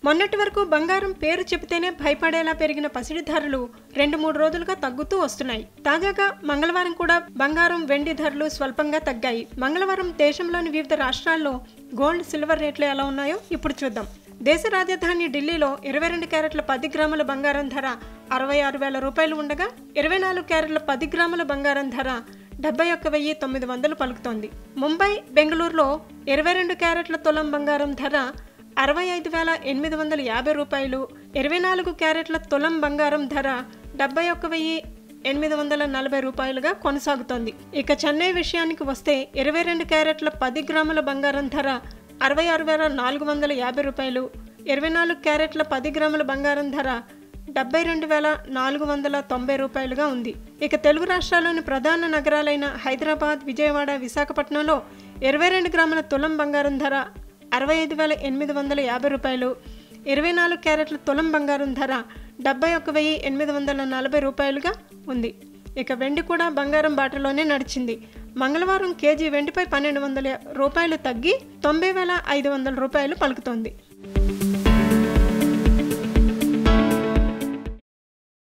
మొన్నటి వరకు బంగారం పేరు చెబితేనే భయపడేలా పెరిగిన పసిడి ధరలు 2-3 రోజులుగా తగ్గుతూ వస్తున్నాయి. తాజాగా మంగళవారం కూడా బంగారం, వెండి ధరలు స్వల్పంగా తగ్గాయి. మంగళవారం దేశంలోని వివిధ రాష్ట్రాల్లో గోల్డ్, సిల్వర్ రేట్లు ఎలా ఉన్నాయో ఇప్పుడు చూద్దాం. దేశ రాజధాని ఢిల్లీలో 22 క్యారెట్ల 10 గ్రాముల బంగారం ధర 66,000 రూపాయలు ఉండగా 24 క్యారెట్ల 10 గ్రాముల బంగారం ధర 71,900 పలుకుతోంది. ముంబై, బెంగళూరులో 22 క్యారెట్ల తులం బంగారం ధర 65,850 రూపాయలు, 24 క్యారెట్ల తులం బంగారం ధర 71,840 రూపాయలుగా కొనసాగుతోంది. ఇక చెన్నై విషయానికి వస్తే 22 క్యారెట్ల 10 గ్రాముల బంగారం ధర 66,450 రూపాయలు, 24 క్యారెట్ల 10 గ్రాముల బంగారం ధర 72,490 రూపాయలుగా ఉంది. ఇక తెలుగు రాష్ట్రాల్లోని ప్రధాన నగరాలైన హైదరాబాద్, విజయవాడ, విశాఖపట్నంలో 22 గ్రాముల తులం బంగారం ధర 65,850 రూపాయలు, 24 క్యారెట్ల తులం బంగారం ధర 71,840 రూపాయలుగా ఉంది. ఇక వెండి కూడా బంగారం బాటలోనే నడిచింది. మంగళవారం కేజీ వెండిపై 1,200 రూపాయలు తగ్గి 90,500 రూపాయలు పలుకుతోంది.